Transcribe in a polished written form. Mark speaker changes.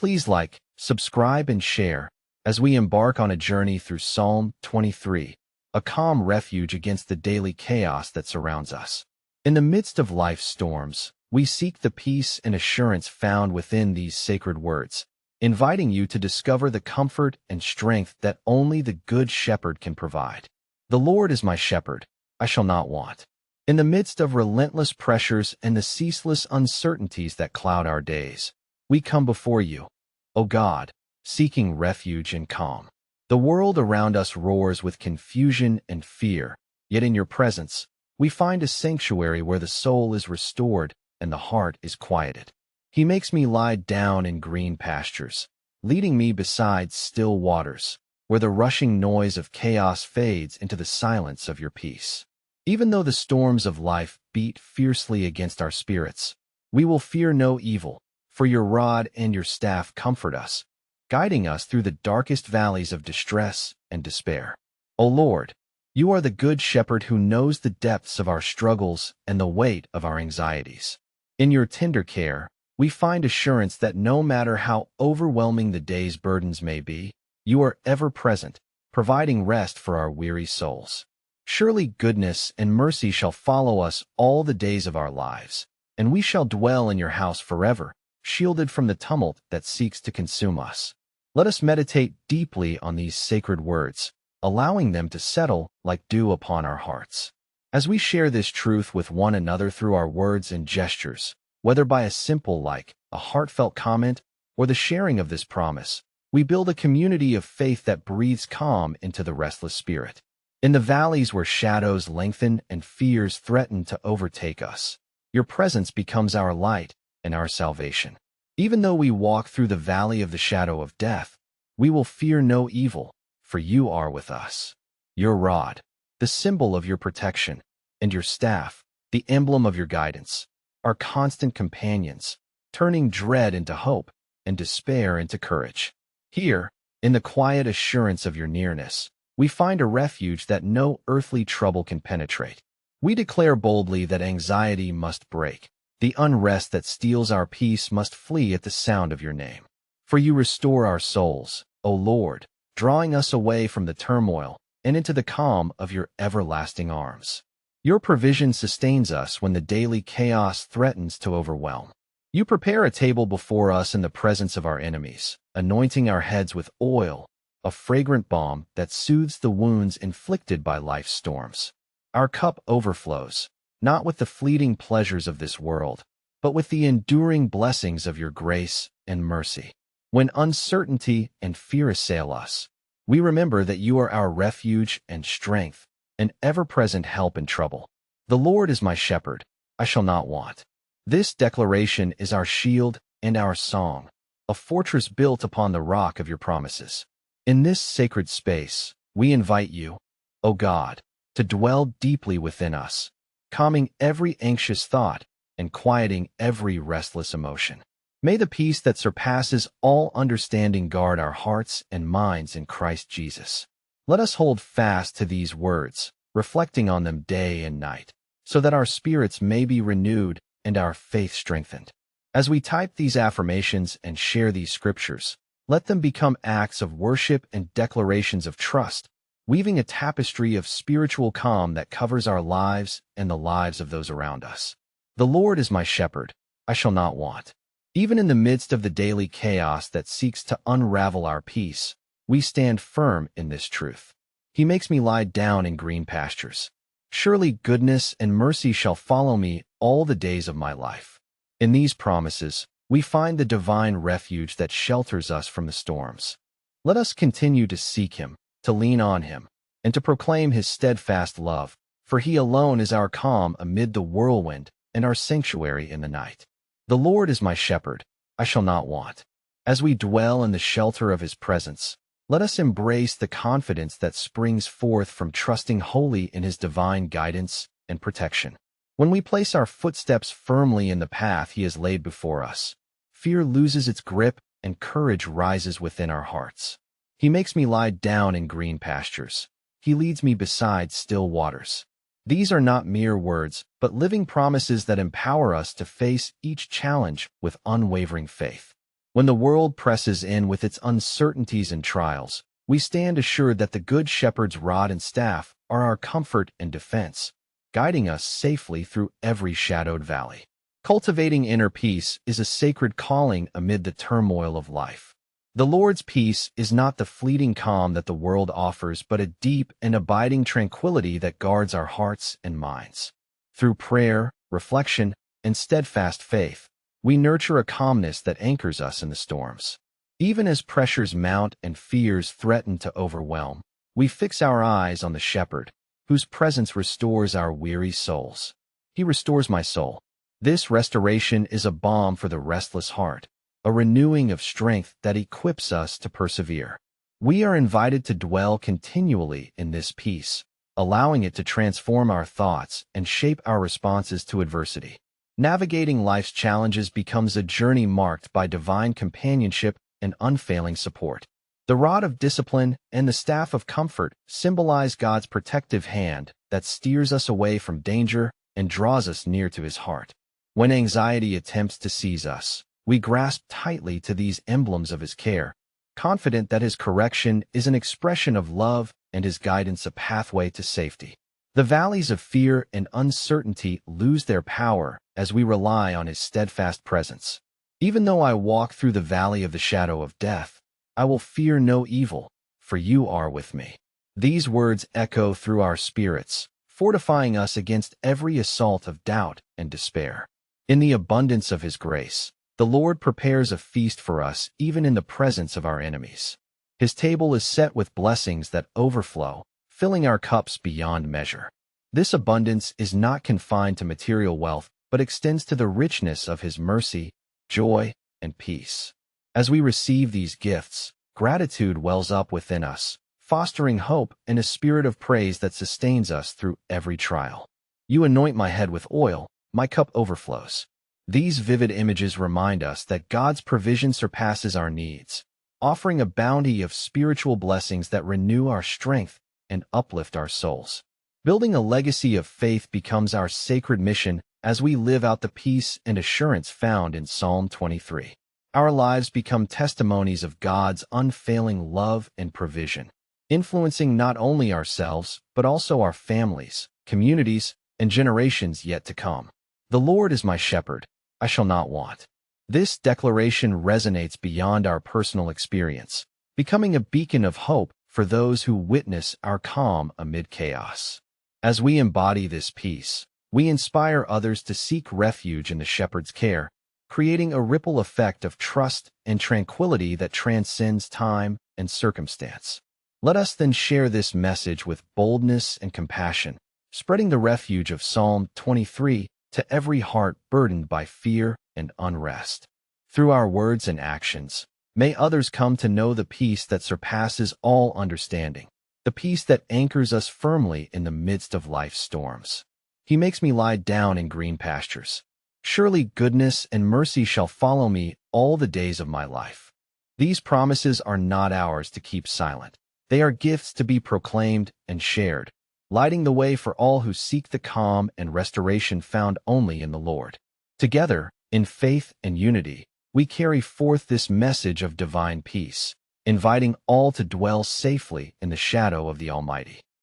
Speaker 1: please like, subscribe, and share as we embark on a journey through Psalm 23, a calm refuge against the daily chaos that surrounds us. In the midst of life's storms, we seek the peace and assurance found within these sacred words, inviting you to discover the comfort and strength that only the Good Shepherd can provide. The Lord is my shepherd, I shall not want. In the midst of relentless pressures and the ceaseless uncertainties that cloud our days, we come before you, O God, seeking refuge and calm. The world around us roars with confusion and fear, yet in your presence, we find a sanctuary where the soul is restored and the heart is quieted. He makes me lie down in green pastures, leading me beside still waters, where the rushing noise of chaos fades into the silence of your peace. Even though the storms of life beat fiercely against our spirits, we will fear no evil, for your rod and your staff comfort us, guiding us through the darkest valleys of distress and despair. O Lord, you are the Good Shepherd who knows the depths of our struggles and the weight of our anxieties. In your tender care, we find assurance that no matter how overwhelming the day's burdens may be, you are ever present, providing rest for our weary souls. Surely goodness and mercy shall follow us all the days of our lives, and we shall dwell in your house forever, shielded from the tumult that seeks to consume us. Let us meditate deeply on these sacred words, allowing them to settle like dew upon our hearts. As we share this truth with one another through our words and gestures, whether by a simple like, a heartfelt comment, or the sharing of this promise, we build a community of faith that breathes calm into the restless spirit. In the valleys where shadows lengthen and fears threaten to overtake us, your presence becomes our light and our salvation. Even though we walk through the valley of the shadow of death, we will fear no evil, for you are with us. Your rod, the symbol of your protection, and your staff, the emblem of your guidance, are constant companions, turning dread into hope and despair into courage. Here, in the quiet assurance of your nearness, we find a refuge that no earthly trouble can penetrate. We declare boldly that anxiety must break. The unrest that steals our peace must flee at the sound of your name. For you restore our souls, O Lord, drawing us away from the turmoil and into the calm of your everlasting arms. Your provision sustains us when the daily chaos threatens to overwhelm. You prepare a table before us in the presence of our enemies, anointing our heads with oil, a fragrant balm that soothes the wounds inflicted by life's storms. Our cup overflows, not with the fleeting pleasures of this world, but with the enduring blessings of your grace and mercy. When uncertainty and fear assail us, we remember that you are our refuge and strength, an ever-present help in trouble. The Lord is my shepherd, I shall not want. This declaration is our shield and our song, a fortress built upon the rock of your promises. In this sacred space, we invite you, O God, to dwell deeply within us, calming every anxious thought and quieting every restless emotion. May the peace that surpasses all understanding guard our hearts and minds in Christ Jesus. Let us hold fast to these words, reflecting on them day and night, so that our spirits may be renewed and our faith strengthened. As we type these affirmations and share these scriptures, let them become acts of worship and declarations of trust, weaving a tapestry of spiritual calm that covers our lives and the lives of those around us. The Lord is my shepherd, I shall not want. Even in the midst of the daily chaos that seeks to unravel our peace, we stand firm in this truth. He makes me lie down in green pastures. Surely goodness and mercy shall follow me all the days of my life. In these promises, we find the divine refuge that shelters us from the storms. Let us continue to seek him, to lean on him, and to proclaim his steadfast love, for he alone is our calm amid the whirlwind and our sanctuary in the night. The Lord is my shepherd, I shall not want. As we dwell in the shelter of his presence, let us embrace the confidence that springs forth from trusting wholly in his divine guidance and protection. When we place our footsteps firmly in the path he has laid before us, fear loses its grip and courage rises within our hearts. He makes me lie down in green pastures. He leads me beside still waters. These are not mere words, but living promises that empower us to face each challenge with unwavering faith. When the world presses in with its uncertainties and trials, we stand assured that the Good Shepherd's rod and staff are our comfort and defense, guiding us safely through every shadowed valley. Cultivating inner peace is a sacred calling amid the turmoil of life. The Lord's peace is not the fleeting calm that the world offers, but a deep and abiding tranquility that guards our hearts and minds. Through prayer, reflection, and steadfast faith, we nurture a calmness that anchors us in the storms. Even as pressures mount and fears threaten to overwhelm, we fix our eyes on the Shepherd, whose presence restores our weary souls. He restores my soul. This restoration is a balm for the restless heart, a renewing of strength that equips us to persevere. We are invited to dwell continually in this peace, allowing it to transform our thoughts and shape our responses to adversity. Navigating life's challenges becomes a journey marked by divine companionship and unfailing support. The rod of discipline and the staff of comfort symbolize God's protective hand that steers us away from danger and draws us near to His heart. When anxiety attempts to seize us, we grasp tightly to these emblems of His care, confident that His correction is an expression of love and His guidance a pathway to safety. The valleys of fear and uncertainty lose their power as we rely on His steadfast presence. Even though I walk through the valley of the shadow of death, I will fear no evil, for You are with me. These words echo through our spirits, fortifying us against every assault of doubt and despair. In the abundance of His grace, the Lord prepares a feast for us even in the presence of our enemies. His table is set with blessings that overflow, filling our cups beyond measure. This abundance is not confined to material wealth, but extends to the richness of His mercy, joy, and peace. As we receive these gifts, gratitude wells up within us, fostering hope and a spirit of praise that sustains us through every trial. You anoint my head with oil, my cup overflows. These vivid images remind us that God's provision surpasses our needs, offering a bounty of spiritual blessings that renew our strength and uplift our souls. Building a legacy of faith becomes our sacred mission as we live out the peace and assurance found in Psalm 23. Our lives become testimonies of God's unfailing love and provision, influencing not only ourselves, but also our families, communities, and generations yet to come. The Lord is my shepherd, I shall not want. This declaration resonates beyond our personal experience, becoming a beacon of hope for those who witness our calm amid chaos. As we embody this peace, we inspire others to seek refuge in the Shepherd's care, creating a ripple effect of trust and tranquility that transcends time and circumstance. Let us then share this message with boldness and compassion, spreading the refuge of Psalm 23 to every heart burdened by fear and unrest. Through our words and actions, may others come to know the peace that surpasses all understanding, the peace that anchors us firmly in the midst of life's storms. He makes me lie down in green pastures. Surely goodness and mercy shall follow me all the days of my life. These promises are not ours to keep silent. They are gifts to be proclaimed and shared, lighting the way for all who seek the calm and restoration found only in the Lord. Together, in faith and unity, we carry forth this message of divine peace, inviting all to dwell safely in the shadow of the Almighty.